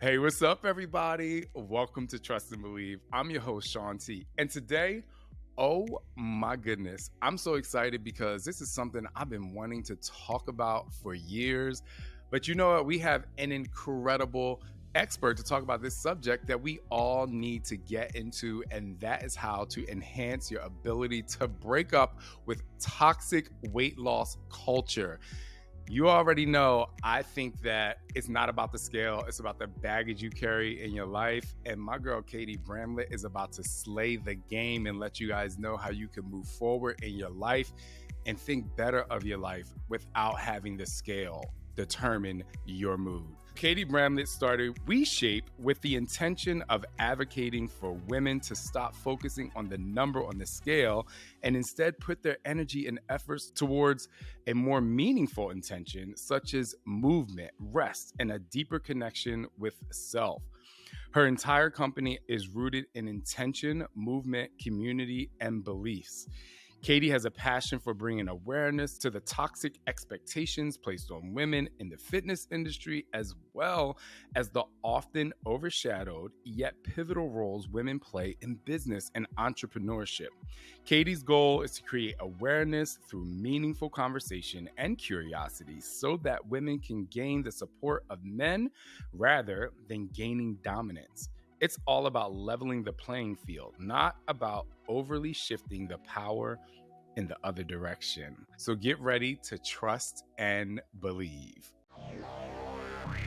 Hey, what's up, everybody? Welcome to Trust and Believe. I'm your host, Shaun T. And today, oh my goodness, I'm so excited because this is something I've been wanting to talk about for years. But you know what? We have an incredible expert to talk about this subject that we all need to get into, and that is how to enhance your ability to break up with toxic weight loss culture. You already know, I think that it's not about the scale, it's about the baggage you carry in your life. And my girl, Katie Bramlett, is about to slay the game and let you guys know how you can move forward in your life and think better of your life without having the scale determine your mood. Katie Bramlett started Reshape with the intention of advocating for women to stop focusing on the number on the scale and instead put their energy and efforts towards a more meaningful intention, such as movement, rest, and a deeper connection with self. Her entire company is rooted in intention, movement, community, and beliefs. Katie has a passion for bringing awareness to the toxic expectations placed on women in the fitness industry, as well as the often overshadowed yet pivotal roles women play in business and entrepreneurship. Katie's goal is to create awareness through meaningful conversation and curiosity so that women can gain the support of men rather than gaining dominance. It's all about leveling the playing field, not about overly shifting the power in the other direction. So get ready to trust and believe.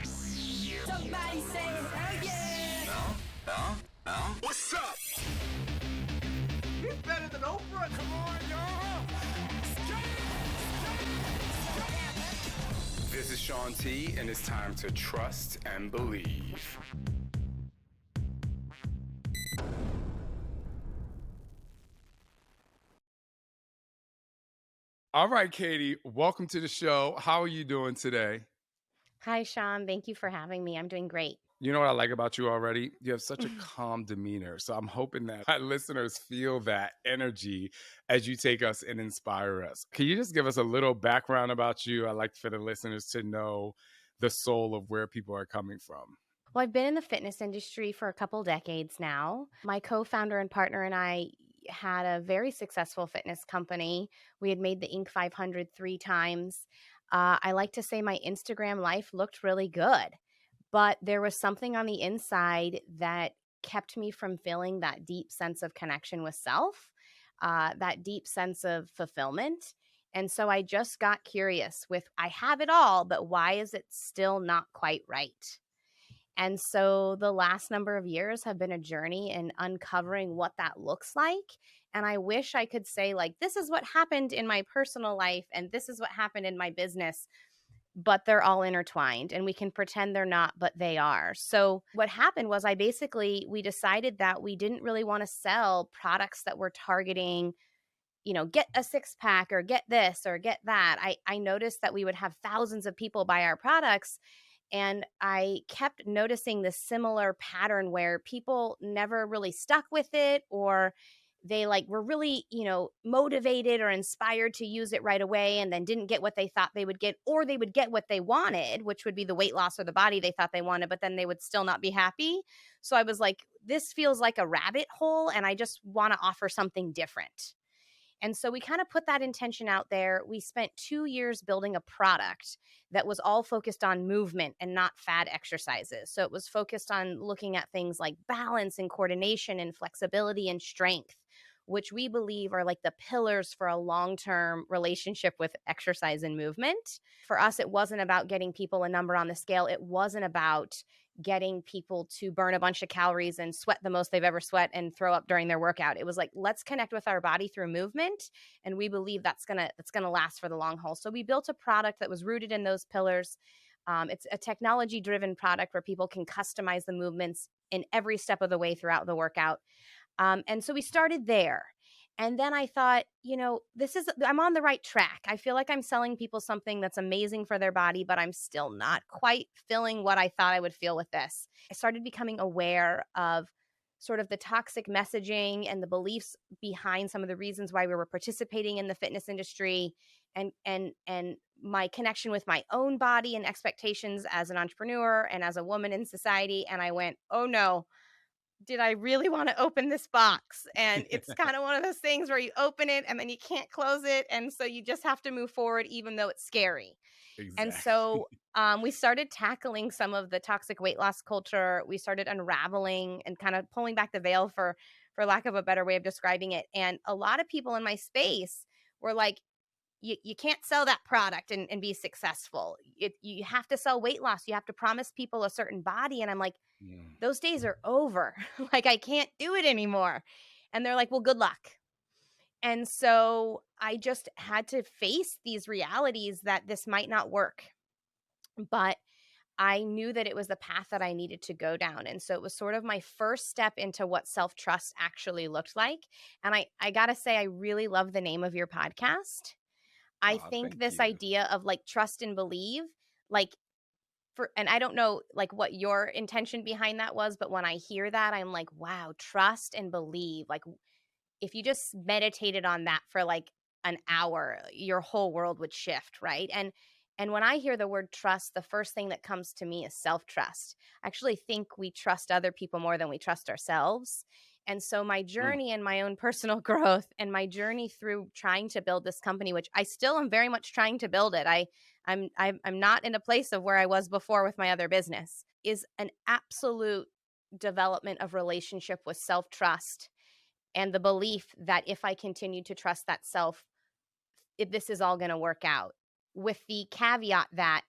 Somebody say hell yeah! What's up? He's better than Oprah. Come on, y'all. This is Shaun T, and it's time to trust and believe. All right, Katie, welcome to the show. How are you doing today? Hi, Shaun. Thank you for having me. I'm doing great. You know what I like about you already? You have such a calm demeanor. So I'm hoping that my listeners feel that energy as you take us and inspire us. Can you just give us a little background about you? I like for the listeners to know the soul of where people are coming from. Well, I've been in the fitness industry for a couple decades now. My co-founder and partner and I had a very successful fitness company. We had made the Inc. 500 three times. I like to say my Instagram life looked really good, but there was something on the inside that kept me from feeling that deep sense of connection with self, that deep sense of fulfillment. And so I just got curious with, I have it all, but why is it still not quite right? And so the last number of years have been a journey in uncovering what that looks like. And I wish I could say, like, this is what happened in my personal life and this is what happened in my business, but they're all intertwined and we can pretend they're not, but they are. So what happened was we decided that we didn't really want to sell products that were targeting, get a six pack or get this or get that. I noticed that we would have thousands of people buy our products. And I kept noticing this similar pattern where people never really stuck with it, or they were really, motivated or inspired to use it right away and then didn't get what they thought they would get, or they would get what they wanted, which would be the weight loss or the body they thought they wanted, but then they would still not be happy. So I was like, this feels like a rabbit hole and I just want to offer something different. And so we kind of put that intention out there. We spent 2 years building a product that was all focused on movement and not fad exercises. So it was focused on looking at things like balance and coordination and flexibility and strength, which we believe are like the pillars for a long-term relationship with exercise and movement. For us, it wasn't about getting people a number on the scale. It wasn't about getting people to burn a bunch of calories and sweat the most they've ever sweat and throw up during their workout. It was like, let's connect with our body through movement. And we believe that's gonna last for the long haul. So we built a product that was rooted in those pillars. It's a technology-driven product where people can customize the movements in every step of the way throughout the workout. And so we started there. And then I thought, I'm on the right track. I feel like I'm selling people something that's amazing for their body, but I'm still not quite feeling what I thought I would feel with this. I started becoming aware of sort of the toxic messaging and the beliefs behind some of the reasons why we were participating in the fitness industry, and my connection with my own body and expectations as an entrepreneur and as a woman in society. And I went, oh no, did I really want to open this box? And it's kind of one of those things where you open it and then you can't close it. And so you just have to move forward, even though it's scary. And Exactly. so we started tackling some of the toxic weight loss culture. We started unraveling and kind of pulling back the veil, for lack of a better way of describing it. And a lot of people in my space were like, you can't sell that product and be successful. You have to sell weight loss. You have to promise people a certain body. And I'm like, Mm. those days are over. Like, I can't do it anymore. And they're like, well, good luck. And so I just had to face these realities that this might not work. But I knew that it was the path that I needed to go down. And so it was sort of my first step into what self-trust actually looked like. And I got to say, I really love the name of your podcast. I Oh, think thank this you. idea of like trust and believe, like and I don't know like what your intention behind that was, but when I hear that, I'm like, wow, trust and believe. Like, if you just meditated on that for like an hour, your whole world would shift, right? And when I hear the word trust, the first thing that comes to me is self-trust. I actually think we trust other people more than we trust ourselves. And so my Mm. journey and my own personal growth and my journey through trying to build this company, which I still am very much trying to build it. I'm not in a place of where I was before with my other business, is an absolute development of relationship with self-trust and the belief that if I continue to trust that self, this is all going to work out, with the caveat that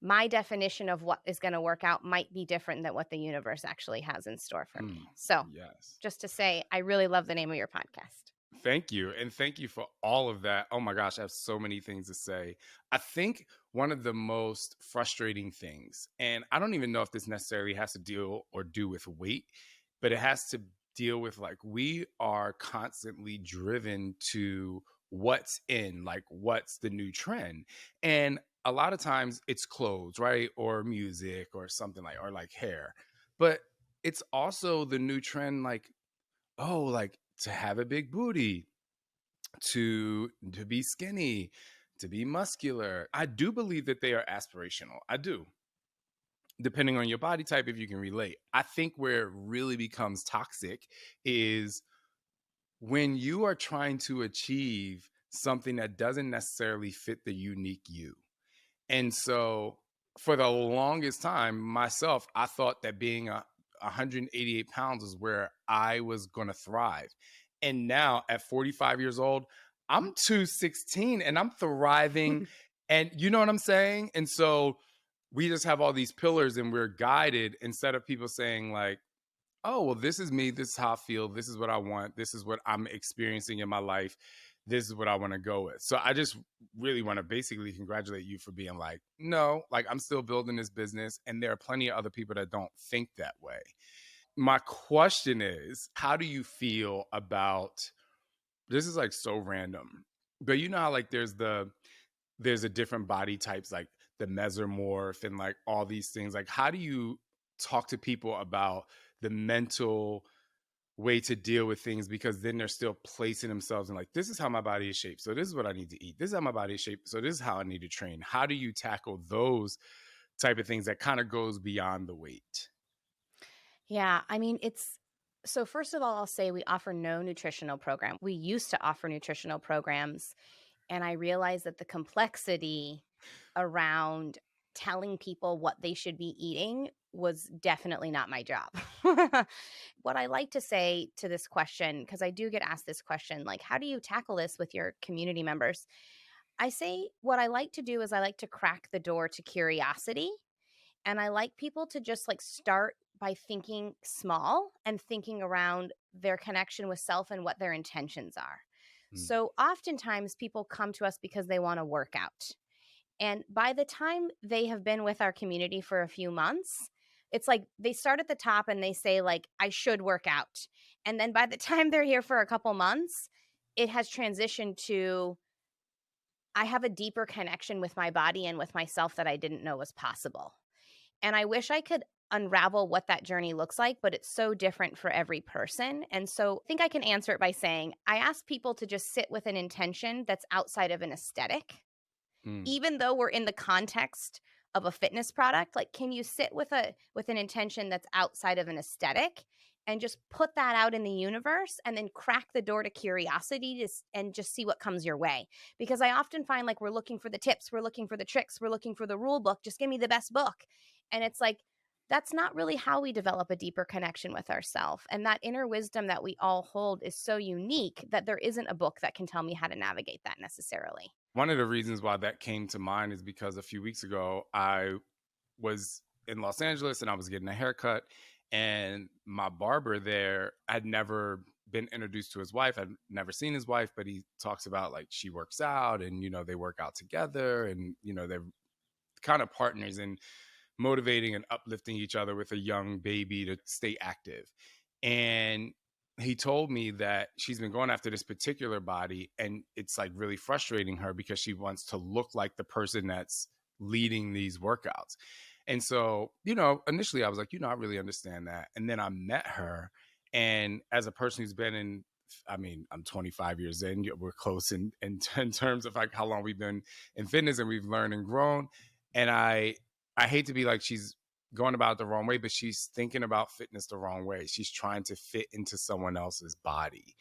my definition of what is going to work out might be different than what the universe actually has in store for me. Mm. So Yes. just to say, I really love the name of your podcast. Thank you. And thank you for all of that. Oh my gosh, I have so many things to say. I think one of the most frustrating things, and I don't even know if this necessarily has to deal or do with weight, but it has to deal with like we are constantly driven to what's in, like what's the new trend. And a lot of times it's clothes, right? Or music or something like, or like hair. But it's also the new trend, like, oh, like to have a big booty, to be skinny, to be muscular. I do believe that they are aspirational. I do. Depending on your body type, if you can relate. I think where it really becomes toxic is when you are trying to achieve something that doesn't necessarily fit the unique you. And so for the longest time, myself, I thought that being 188 pounds was where I was going to thrive. And now at 45 years old, I'm 216 and I'm thriving. And you know what I'm saying? And so we just have all these pillars and we're guided instead of people saying, like, oh, well, this is me. This is how I feel. This is what I want. This is what I'm experiencing in my life. This is what I want to go with. So I just really want to basically congratulate you for being like, no, like I'm still building this business. And there are plenty of other people that don't think that way. My question is, how do you feel about this? Is like so random, but you know how like there's a different body types, like the mesomorph and like all these things. Like, how do you talk to people about the mental way to deal with things, because then they're still placing themselves in like, this is how my body is shaped, so this is what I need to eat, this is how my body is shaped, so this is how I need to train. How do you tackle those type of things that kind of goes beyond the weight? Yeah, I mean, so first of all, I'll say we offer no nutritional program. We used to offer nutritional programs, and I realized that the complexity around telling people what they should be eating was definitely not my job. What I like to say to this question, because I do get asked this question, like, how do you tackle this with your community members? I say what I like to do is I like to crack the door to curiosity. And I like people to just like start by thinking small and thinking around their connection with self and what their intentions are. Mm. So oftentimes people come to us because they want to work out. And by the time they have been with our community for a few months, it's like they start at the top and they say, like, I should work out. And then by the time they're here for a couple months, it has transitioned to, I have a deeper connection with my body and with myself that I didn't know was possible. And I wish I could unravel what that journey looks like, but it's so different for every person. And so I think I can answer it by saying I ask people to just sit with an intention that's outside of an aesthetic. Mm. Even though we're in the context of a fitness product, like, can you sit with an intention that's outside of an aesthetic and just put that out in the universe and then crack the door to curiosity and just see what comes your way? Because I often find, like, we're looking for the tips, we're looking for the tricks, we're looking for the rule book, just give me the best book. And it's like, that's not really how we develop a deeper connection with ourselves. And that inner wisdom that we all hold is so unique that there isn't a book that can tell me how to navigate that necessarily. One of the reasons why that came to mind is because a few weeks ago, I was in Los Angeles and I was getting a haircut, and my barber there, I'd never been introduced to his wife. I'd never seen his wife, but he talks about like she works out and, they work out together and, they're kind of partners in motivating and uplifting each other with a young baby to stay active. And he told me that she's been going after this particular body and it's like really frustrating her because she wants to look like the person that's leading these workouts. And so, initially I was like, I really understand that. And then I met her. And as a person who's been I'm 25 years in, we're close in terms of like how long we've been in fitness and we've learned and grown. And I hate to be like she's going about it the wrong way, but she's thinking about fitness the wrong way. She's trying to fit into someone else's body.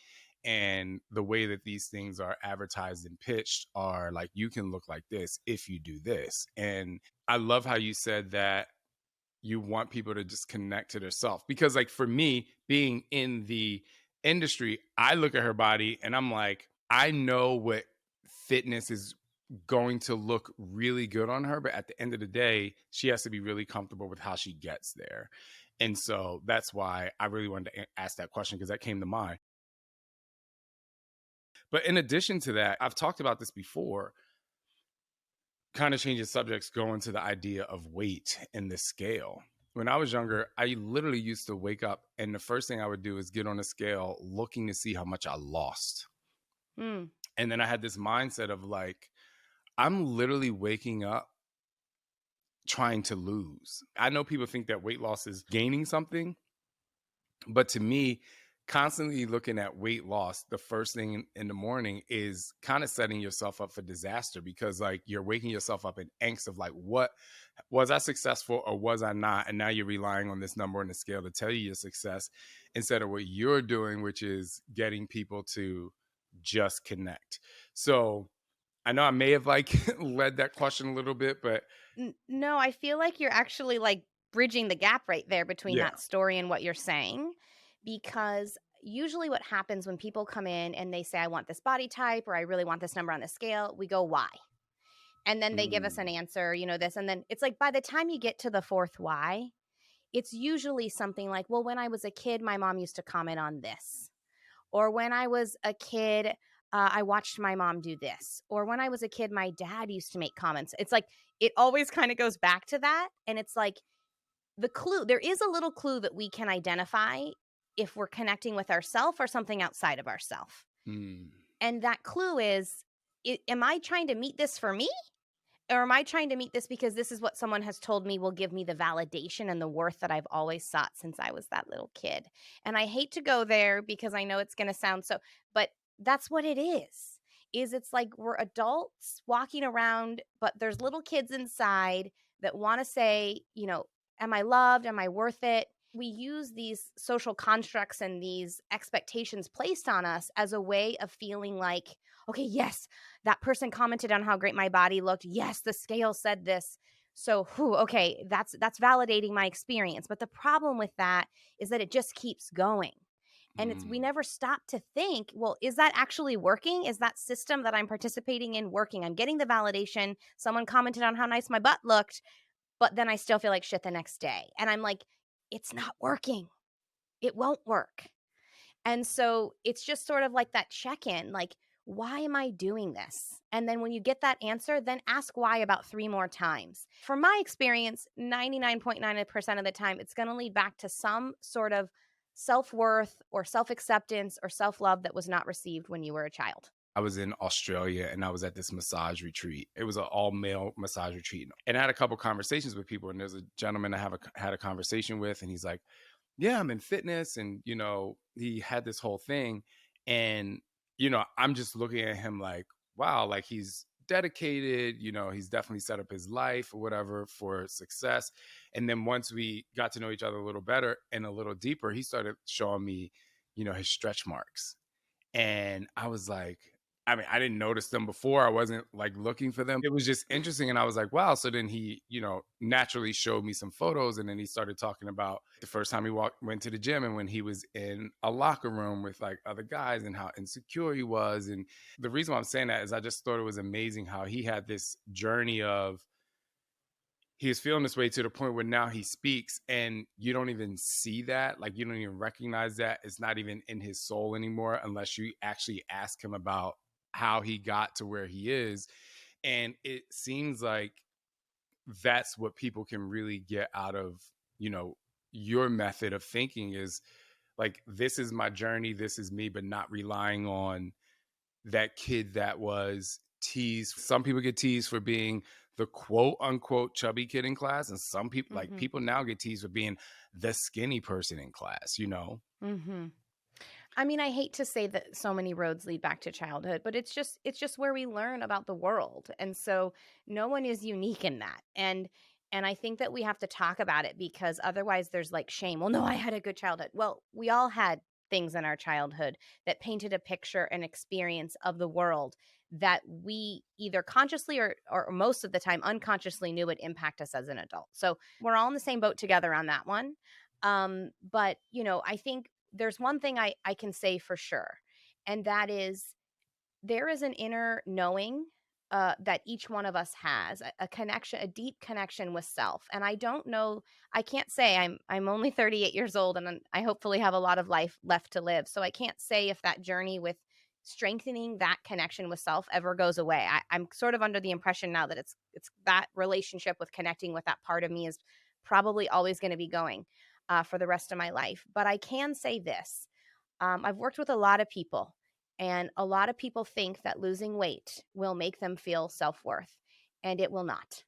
And the way that these things are advertised and pitched are like, you can look like this if you do this. And I love how you said that you want people to just connect to themselves. Because like for me, being in the industry, I look at her body and I'm like, I know what fitness is going to look really good on her, but at the end of the day, she has to be really comfortable with how she gets there. And so that's why I really wanted to ask that question, because that came to mind. But in addition to that, I've talked about this before, kind of changing subjects, going to the idea of weight and the scale. When I was younger, I literally used to wake up and the first thing I would do is get on a scale looking to see how much I lost. Mm. And then I had this mindset of like, I'm literally waking up trying to lose. I know people think that weight loss is gaining something, but to me, constantly looking at weight loss the first thing in the morning is kind of setting yourself up for disaster, because like you're waking yourself up in angst of like, what was I successful or was I not? And now you're relying on this number on the scale to tell you your success instead of what you're doing, which is getting people to just connect. So I know I may have like led that question a little bit, but No, I feel like you're actually like bridging the gap right there between yeah. that story and what you're saying. Because usually what happens when people come in and they say, I want this body type or I really want this number on the scale, we go, why? And then they give us an answer, this. And then it's like by the time you get to the fourth why, it's usually something like, well, when I was a kid, my mom used to comment on this. Or when I was a kid, I watched my mom do this. Or when I was a kid, my dad used to make comments. It's like, it always kind of goes back to that. And it's like there is a little clue that we can identify if we're connecting with ourself or something outside of ourself. Mm. And that clue is, am I trying to meet this for me? Or am I trying to meet this because this is what someone has told me will give me the validation and the worth that I've always sought since I was that little kid? And I hate to go there because I know it's going to sound so, but that's what it is. It's like we're adults walking around, but there's little kids inside that want to say, am I loved? Am I worth it? We use these social constructs and these expectations placed on us as a way of feeling like, okay, yes, that person commented on how great my body looked. Yes, the scale said this. So, okay, that's validating my experience. But the problem with that is that it just keeps going. And we never stop to think, well, is that actually working? Is that system that I'm participating in working? I'm getting the validation. Someone commented on how nice my butt looked, but then I still feel like shit the next day. And I'm like, it's not working. It won't work. And so it's just sort of like that check-in, like, why am I doing this? And then when you get that answer, then ask why about 3 more times. From my experience, 99.9% of the time, it's going to lead back to some sort of self-worth or self-acceptance or self-love that was not received when you were a child. I was in Australia and I was at this massage retreat. It was an all-male massage retreat. And I had a couple conversations with people, and there's a gentleman I had a conversation with, and he's like, yeah, I'm in fitness. And, he had this whole thing. And, I'm just looking at him like, wow, like he's dedicated, he's definitely set up his life or whatever for success. And then once we got to know each other a little better and a little deeper, he started showing me, his stretch marks. And I was like, I mean, I didn't notice them before. I wasn't like looking for them. It was just interesting. And I was like, wow. So then he, naturally showed me some photos. And then he started talking about the first time he went to the gym and when he was in a locker room with like other guys and how insecure he was. And the reason why I'm saying that is I just thought it was amazing how he had this journey of, he was feeling this way to the point where now he speaks and you don't even see that. Like you don't even recognize that. It's not even in his soul anymore unless you actually ask him about how he got to where he is. And it seems like that's what people can really get out of, your method of thinking is like, this is my journey. This is me, but not relying on that kid that was teased. Some people get teased for being the quote unquote chubby kid in class. And some people, like people now get teased for being the skinny person in class, Mm-hmm. I mean, I hate to say that so many roads lead back to childhood, but it's just where we learn about the world. And so no one is unique in that. And I think that we have to talk about it because otherwise there's like shame. Well, no, I had a good childhood. Well, we all had things in our childhood that painted a picture and experience of the world that we either consciously or most of the time unconsciously knew would impact us as an adult. So we're all in the same boat together on that one. But, I think there's one thing I can say for sure, and that is there is an inner knowing that each one of us has, a connection, a deep connection with self. And I don't know, I can't say I'm only 38 years old and I hopefully have a lot of life left to live. So I can't say if that journey with strengthening that connection with self ever goes away. I'm sort of under the impression now that it's that relationship with connecting with that part of me is probably always going to be going for the rest of my life. But I can say this. I've worked with a lot of people, and a lot of people think that losing weight will make them feel self-worth, and it will not.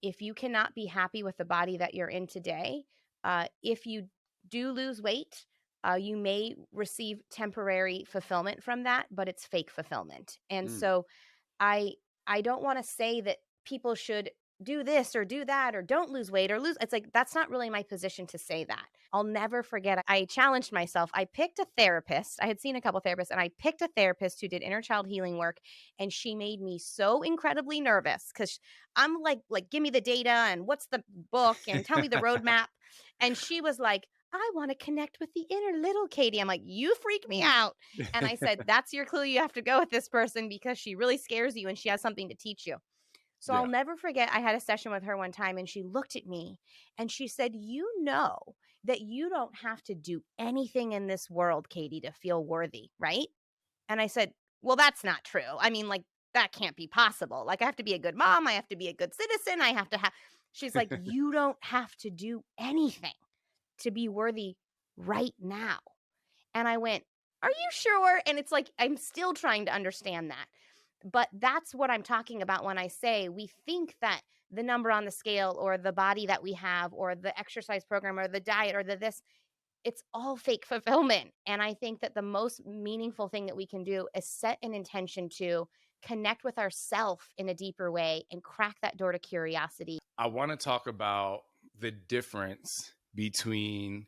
If you cannot be happy with the body that you're in today, if you do lose weight, you may receive temporary fulfillment from that, but it's fake fulfillment. And so I don't want to say that people should do this or do that or don't lose weight or lose. It's like, that's not really my position to say that. I'll never forget. I challenged myself. I picked a therapist. I had seen a couple therapists and I picked a therapist who did inner child healing work. And she made me so incredibly nervous because I'm like, give me the data and what's the book and tell me the roadmap. And she was like, I want to connect with the inner little Katie. I'm like, you freak me out. And I said, that's your clue. You have to go with this person because she really scares you and she has something to teach you. So I'll never forget, I had a session with her one time and she looked at me and she said, you know that you don't have to do anything in this world, Katie, to feel worthy, right? And I said, well, that's not true. I mean, like, that can't be possible. Like, I have to be a good mom. I have to be a good citizen. I have to have, she's like, you don't have to do anything to be worthy right now. And I went, are you sure? And it's like, I'm still trying to understand that. But that's what I'm talking about when I say we think that the number on the scale or the body that we have or the exercise program or the diet or the this, it's all fake fulfillment. And I think that the most meaningful thing that we can do is set an intention to connect with ourself in a deeper way and crack that door to curiosity. I want to talk about the difference between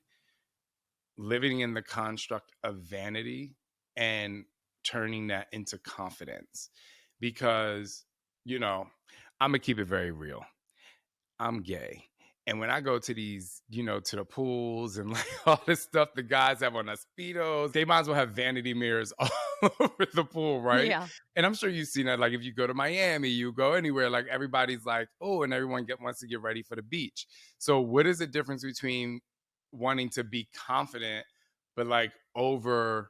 living in the construct of vanity and turning that into confidence, because I'm gonna keep it very real. I'm gay, and when I go to these to the pools and like all this stuff the guys have on their speedos, they might as well have vanity mirrors all over the pool, right? Yeah. And I'm sure you've seen that, like if you go to Miami, you go anywhere, like everybody's like, oh, and everyone wants to get ready for the beach. So what is the difference between wanting to be confident but like over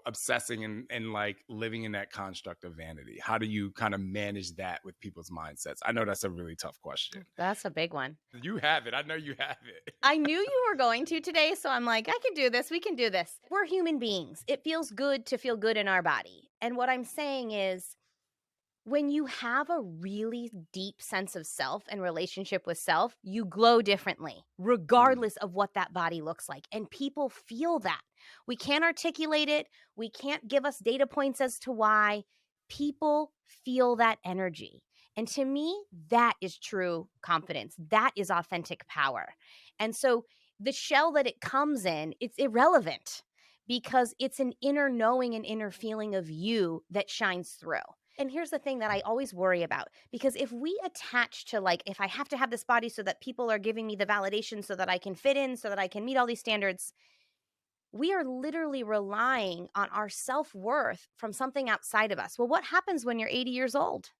obsessing and like living in that construct of vanity? How do you kind of manage that with people's mindsets? I know that's a really tough question. That's a big one. You have it. I know you have it. I knew you were going to today, so I'm like, I can do this. We can do this. We're human beings. It feels good to feel good in our body. And what I'm saying is, when you have a really deep sense of self and relationship with self, you glow differently, regardless of what that body looks like. And people feel that. We can't articulate it. We can't give us data points as to why. people feel that energy. And to me, that is true confidence. That is authentic power. And so the shell that it comes in, it's irrelevant because it's an inner knowing and inner feeling of you that shines through. And here's the thing that I always worry about, because if we attach to, like, if I have to have this body so that people are giving me the validation so that I can fit in, so that I can meet all these standards, we are literally relying on our self-worth from something outside of us. Well, what happens when you're 80 years old?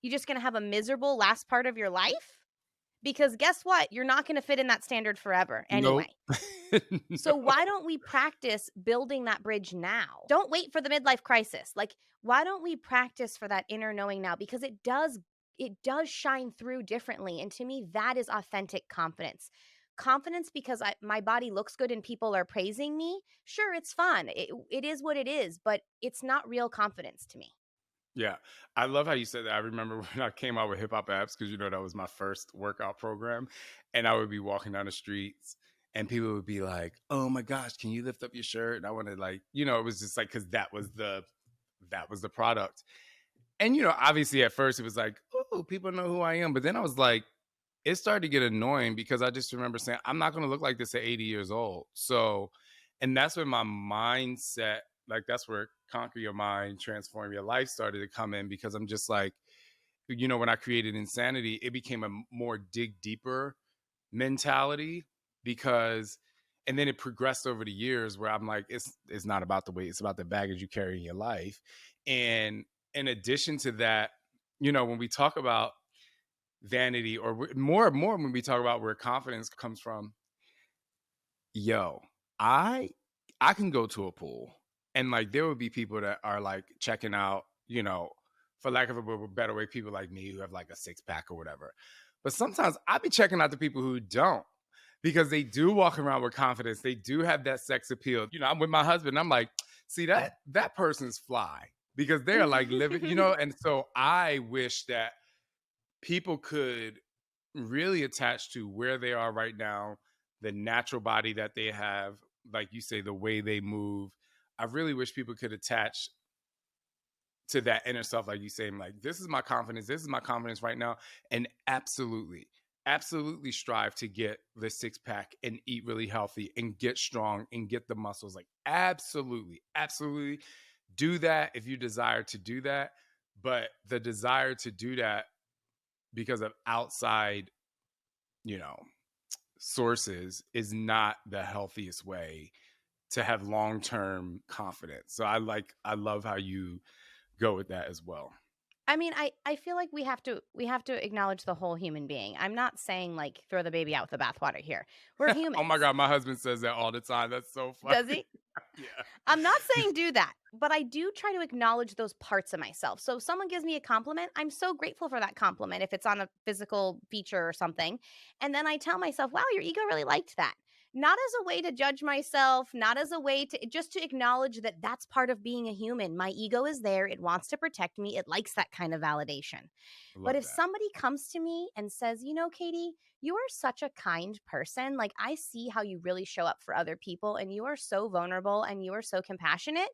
You just going to have a miserable last part of your life? Because guess what? You're not going to fit in that standard forever Nope. anyway. So why don't we practice building that bridge now? Don't wait for the midlife crisis. Like, why don't we practice for that inner knowing now? Because it does shine through differently. And to me, that is authentic confidence. Confidence because my body looks good and people are praising me. Sure, it's fun. It is what it is, but it's not real confidence to me. Yeah. I love how you said that. I remember when I came out with hip hop apps, because that was my first workout program. And I would be walking down the streets and people would be like, "Oh my gosh, can you lift up your shirt?" And I wanted, like, it was just like, because that was the product. And obviously at first it was like, "Oh, people know who I am." But then I was like, it started to get annoying because I just remember saying, I'm not going to look like this at 80 years old. So, and that's when my mindset, like, that's where conquer your mind, transform your life started to come in, because I'm just like, when I created Insanity, it became a more dig deeper mentality, because, and then it progressed over the years where I'm like, it's not about the weight, it's about the baggage you carry in your life. And in addition to that, when we talk about vanity, or more and more when we talk about where confidence comes from, yo, i I can go to a pool and, like, there would be people that are like checking out, for lack of a better way, people like me who have like a six pack or whatever. But sometimes I be checking out the people who don't, because they do walk around with confidence, they do have that sex appeal. I'm with my husband, I'm like, see, that person's fly, because they're like living, and so I wish that people could really attach to where they are right now, the natural body that they have, like you say, the way they move. I really wish people could attach to that inner self, like you say, like, this is my confidence, right now. And absolutely, absolutely strive to get the six pack and eat really healthy and get strong and get the muscles. Like, absolutely, absolutely do that if you desire to do that. But the desire to do that because of outside, you know, sources is not the healthiest way to have long-term confidence. So I love how you go with that as well. I mean, I feel like we have to acknowledge the whole human being. I'm not saying like throw the baby out with the bathwater here. We're humans. Oh my God, my husband says that all the time. That's so funny. Does he? Yeah. I'm not saying do that, but I do try to acknowledge those parts of myself. So if someone gives me a compliment, I'm so grateful for that compliment if it's on a physical feature or something. And then I tell myself, wow, your ego really liked that. Not as a way to judge myself, not as a way to just to acknowledge that that's part of being a human. My ego is there. It wants to protect me. It likes that kind of validation. But Love if that. somebody comes to me and says, Katie, you are such a kind person. Like, I see how you really show up for other people and you are so vulnerable and you are so compassionate.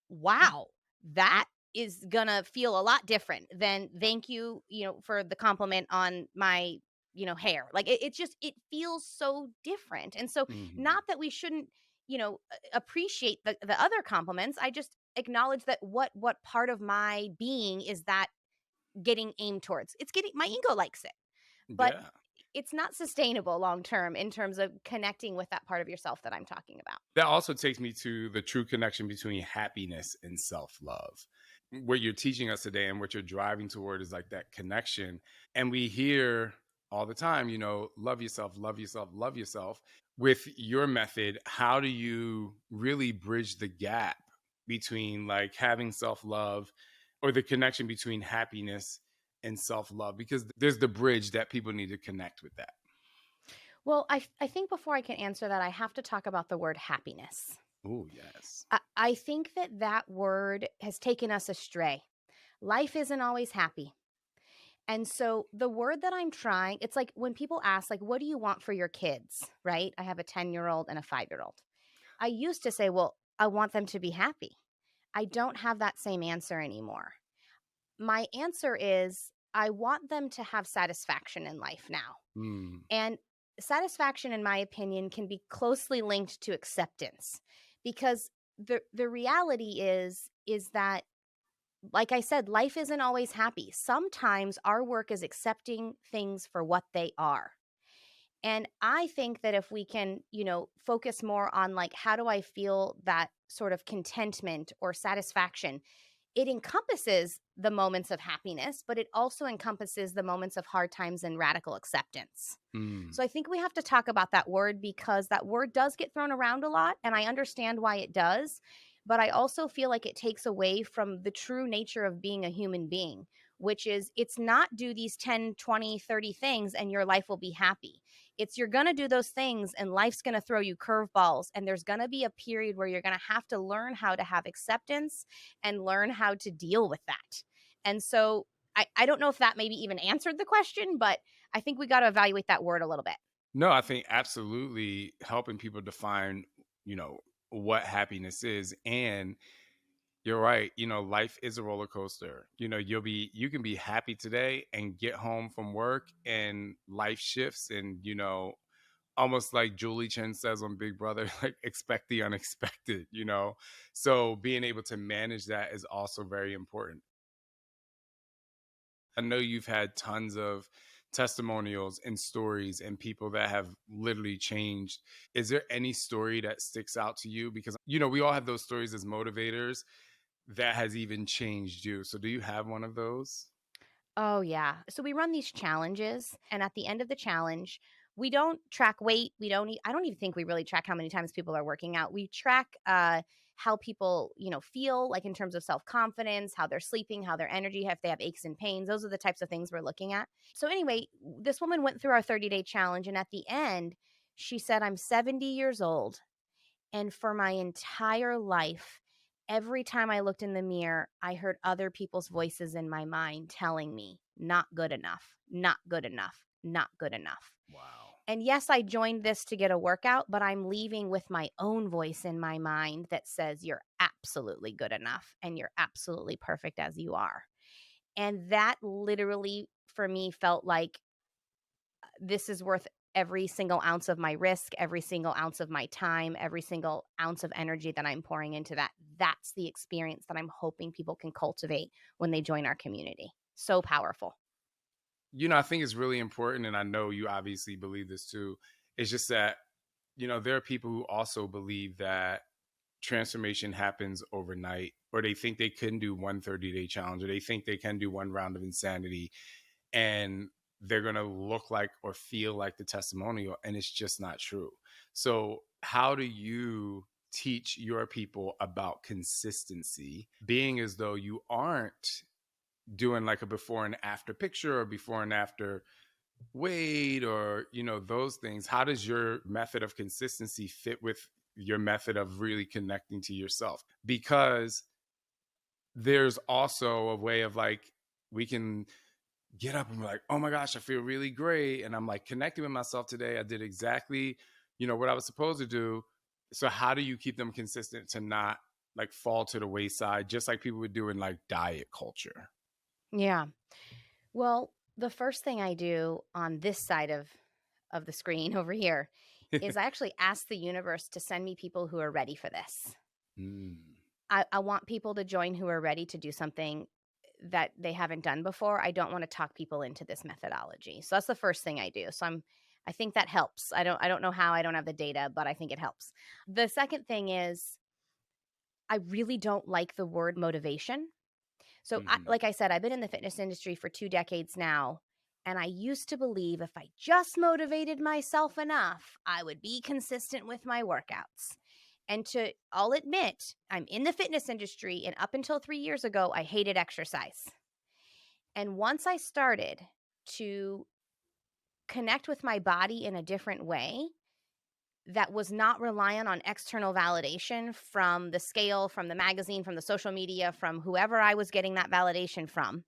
Wow, that is gonna feel a lot different than thank you, for the compliment on my, hair. Like, it feels so different. And so, Mhm. not that we shouldn't, appreciate the other compliments. I just acknowledge that what part of my being is that getting aimed towards. It's getting my ego likes it, but Yeah. it's not sustainable long term in terms of connecting with that part of yourself that I'm talking about. That also takes me to the true connection between happiness and self-love. What you're teaching us today and what you're driving toward is like that connection. And we hear all the time, love yourself, love yourself, love yourself. With your method, how do you really bridge the gap between like having self-love, or the connection between happiness and self-love? Because there's the bridge that people need to connect with that. Well, I think before I can answer that, I have to talk about the word happiness. Oh, yes. I think that word has taken us astray. Life isn't always happy. And so the word that I'm trying, it's like when people ask, like, what do you want for your kids? Right? I have a 10-year-old and a 5-year-old. I used to say, well, I want them to be happy. I don't have that same answer anymore. My answer is I want them to have satisfaction in life now. Mm, And satisfaction, in my opinion, can be closely linked to acceptance, because the reality is that, like I said, life isn't always happy. Sometimes our work is accepting things for what they are. And I think that if we can, focus more on like, how do I feel that sort of contentment or satisfaction? It encompasses the moments of happiness, but it also encompasses the moments of hard times and radical acceptance. mm. So I think we have to talk about that word, because that word does get thrown around a lot, and I understand why it does. But I also feel like it takes away from the true nature of being a human being, which is it's not do these 10, 20, 30 things and your life will be happy. It's you're going to do those things and life's going to throw you curveballs. And there's going to be a period where you're going to have to learn how to have acceptance and learn how to deal with that. And so I don't know if that maybe even answered the question, but I think we got to evaluate that word a little bit. No, I think absolutely helping people define, you know, what happiness is. And you're right. Life is a roller coaster. You can be happy today and get home from work and life shifts and, almost like Julie Chen says on Big Brother, like expect the unexpected. So being able to manage that is also very important. I know you've had tons of testimonials and stories and people that have literally changed. Is there any story that sticks out to you? Because, we all have those stories as motivators that has even changed you. So do you have one of those? Oh, yeah. So we run these challenges, and at the end of the challenge, we don't track weight. I don't even think we really track how many times people are working out. We track how people, feel, like in terms of self-confidence, how they're sleeping, how their energy, if they have aches and pains. Those are the types of things we're looking at. So anyway, this woman went through our 30-day challenge, and at the end, she said, "I'm 70 years old, and for my entire life, every time I looked in the mirror, I heard other people's voices in my mind telling me, not good enough, not good enough, not good enough." Wow. And yes, I joined this to get a workout, but I'm leaving with my own voice in my mind that says, you're absolutely good enough and you're absolutely perfect as you are. And that literally, for me, felt like this is worth every single ounce of my risk, every single ounce of my time, every single ounce of energy that I'm pouring into that. That's the experience that I'm hoping people can cultivate when they join our community. So powerful. I think it's really important, and I know you obviously believe this too. It's just that, there are people who also believe that transformation happens overnight, or they think they can do one 30-day challenge, or they think they can do one round of insanity, and they're going to look like or feel like the testimonial, and it's just not true. So how do you teach your people about consistency, being as though you aren't doing like a before and after picture or before and after weight or those things? How does your method of consistency fit with your method of really connecting to yourself? Because there's also a way of like, we can get up and be like, oh my gosh, I feel really great, and I'm like connecting with myself today. I did exactly what I was supposed to do. So how do you keep them consistent to not like fall to the wayside, just like people would do in like diet culture? Yeah. Well, the first thing I do on this side of the screen over here is I actually ask the universe to send me people who are ready for this. Mm. I want people to join who are ready to do something that they haven't done before. I don't want to talk people into this methodology. So that's the first thing I do. So I think that helps. I don't know how, I don't have the data, but I think it helps. The second thing is I really don't like the word motivation. So Hmm. like I said, I've been in the fitness industry for 2 decades now, and I used to believe if I just motivated myself enough, I would be consistent with my workouts. And I'll admit, I'm in the fitness industry, and up until 3 years ago, I hated exercise. And once I started to connect with my body in a different way that was not reliant on external validation from the scale, from the magazine, from the social media, from whoever I was getting that validation from,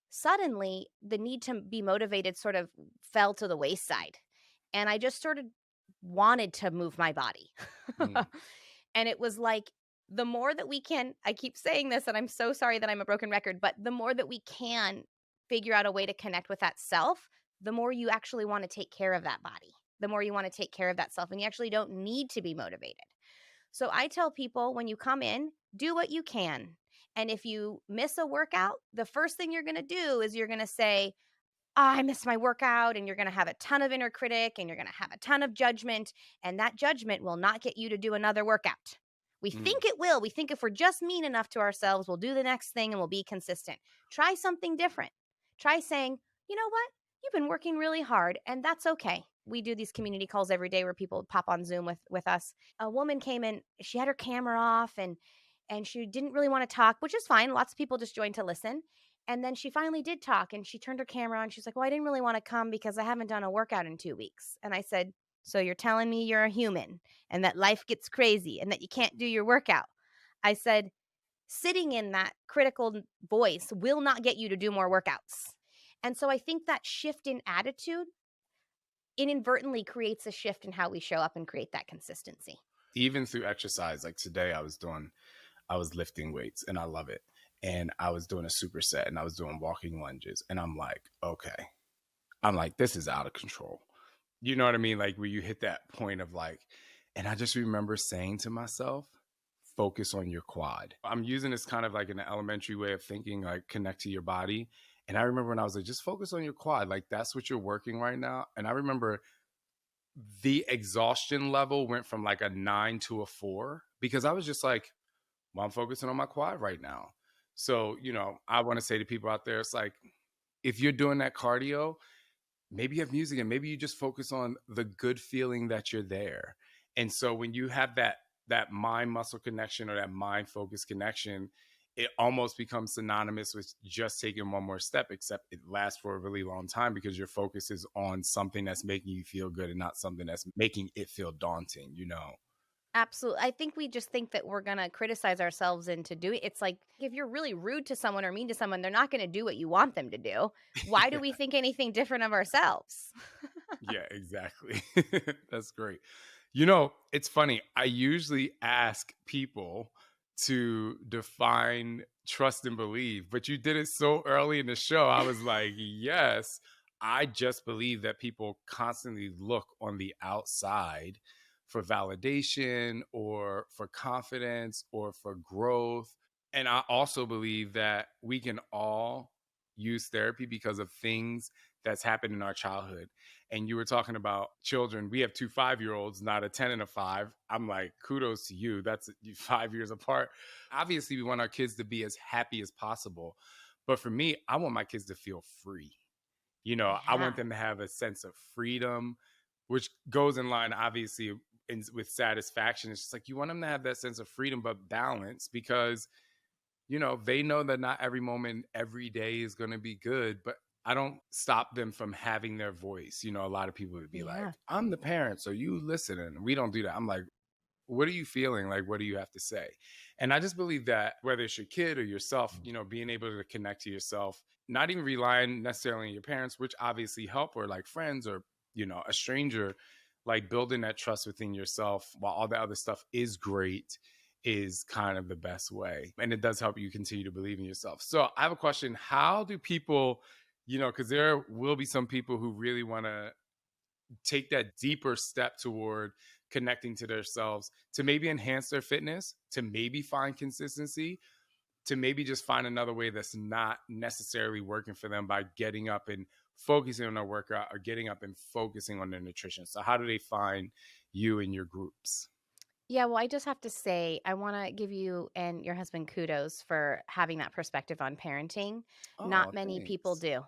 suddenly the need to be motivated sort of fell to the wayside. And I just sort of wanted to move my body. Mm. And it was like the more that we can, I keep saying this, and I'm so sorry that I'm a broken record, but the more that we can figure out a way to connect with that self, the more you actually want to take care of that body, the more you want to take care of that self, and you actually don't need to be motivated. So I tell people when you come in, do what you can. And if you miss a workout, the first thing you're going to do is you're going to say, I missed my workout, and you're going to have a ton of inner critic and you're going to have a ton of judgment. And that judgment will not get you to do another workout. We Mm. think it will. We think if we're just mean enough to ourselves, we'll do the next thing and we'll be consistent. Try something different. Try saying, you know what? You've been working really hard, and that's okay. We do these community calls every day where people pop on Zoom with us. A woman came in, she had her camera off, and she didn't really want to talk, which is fine. Lots of people just joined to listen. And then she finally did talk, and she turned her camera on. She's like, well, I didn't really want to come because I haven't done a workout in 2 weeks. And I said, so you're telling me you're a human and that life gets crazy and that you can't do your workout? I said, sitting in that critical voice will not get you to do more workouts. And so I think that shift in attitude inadvertently creates a shift in how we show up and create that consistency. Even through exercise, like today I was lifting weights and I love it. And I was doing a superset and I was doing walking lunges. And I'm like, okay. I'm like, this is out of control. You know what I mean? Like where you hit that point of like, and I just remember saying to myself, focus on your quad. I'm using this kind of like an elementary way of thinking, like connect to your body. And I remember when I was like, just focus on your quad. Like that's what you're working right now. And I remember the exhaustion level went from like a 9 to a 4 because I was just like, well, I'm focusing on my quad right now. So, I want to say to people out there, it's like, if you're doing that cardio, maybe you have music and maybe you just focus on the good feeling that you're there. And so when you have that mind muscle connection or that mind focus connection, it almost becomes synonymous with just taking one more step, except it lasts for a really long time because your focus is on something that's making you feel good and not something that's making it feel daunting. Absolutely. I think we just think that we're going to criticize ourselves into doing it's like if you're really rude to someone or mean to someone, they're not going to do what you want them to do. Why do we think anything different of ourselves? Yeah, exactly. That's great. It's funny. I usually ask people to define trust and believe, but you did it so early in the show. I was like, yes, I just believe that people constantly look on the outside for validation or for confidence or for growth. And I also believe that we can all use therapy because of things that's happened in our childhood. And you were talking about children. We have 2 5-year-olds, not a 10 and a 5. I'm like, kudos to you. That's 5 years apart. Obviously, we want our kids to be as happy as possible. But for me, I want my kids to feel free. I want Yeah, them to have a sense of freedom, which goes in line, obviously, with satisfaction. It's just like you want them to have that sense of freedom, but balance because they know that not every moment, every day is going to be good, but I don't stop them from having their voice. A lot of people would be like, yeah. I'm the parent, so you listen. And we don't do that. I'm like, what are you feeling? Like, what do you have to say? And I just believe that whether it's your kid or yourself, being able to connect to yourself, not even relying necessarily on your parents, which obviously help, or like friends or, a stranger, like building that trust within yourself while all the other stuff is great is kind of the best way. And it does help you continue to believe in yourself. So I have a question. How do people, because there will be some people who really want to take that deeper step toward connecting to themselves to maybe enhance their fitness, to maybe find consistency, to maybe just find another way that's not necessarily working for them by getting up and focusing on their workout or getting up and focusing on their nutrition. So how do they find you in your groups? Yeah, well, I just have to say, I want to give you and your husband kudos for having that perspective on parenting. Not Oh, many people thanks. do.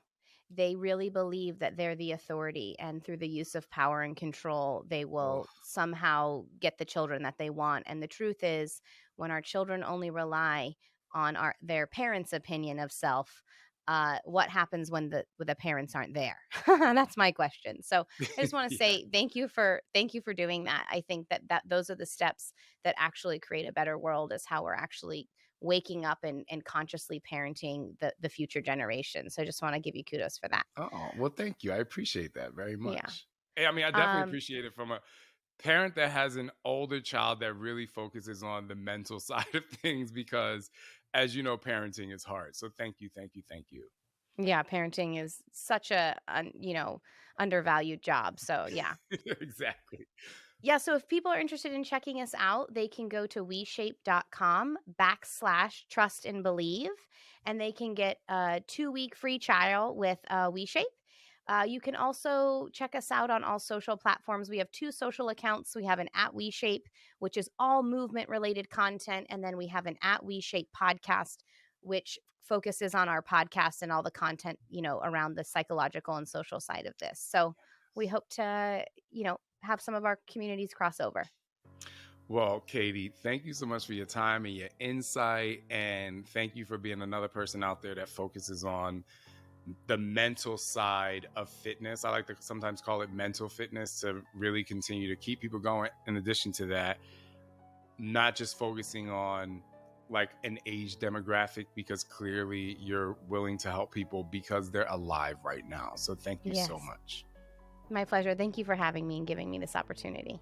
They really believe that they're the authority, and through the use of power and control, they Oh, will somehow get the children that they want. And the truth is, when our children only rely on their parents' opinion of self, what happens when the parents aren't there? That's my question. So I just want to yeah. say thank you for doing that. I think that those are the steps that actually create a better world, is how we're actually waking up and consciously parenting the future generation. So I just want to give you kudos for that. Oh, well, thank you. I appreciate that very Yeah. much. Hey, I mean, I definitely Um appreciate it from a parent that has an older child that really focuses on the mental side of things because, as you know, parenting is hard. So thank you, thank you, thank you. Yeah, parenting is such a, undervalued job. So yeah. Exactly. Yeah, so if people are interested in checking us out, they can go to reshape.com/trust and believe, and they can get a 2-week free trial with WeShape. You can also check us out on all social platforms. We have 2 social accounts. We have an at WeShape, which is all movement related content. And then we have an at WeShape podcast, which focuses on our podcast and all the content, around the psychological and social side of this. So we hope to, have some of our communities cross over. Well, Katie, thank you so much for your time and your insight. And thank you for being another person out there that focuses on the mental side of fitness. I like to sometimes call it mental fitness to really continue to keep people going. In addition to that, not just focusing on like an age demographic, because clearly you're willing to help people because they're alive right now. So thank you so Yes. much. My pleasure. Thank you for having me and giving me this opportunity.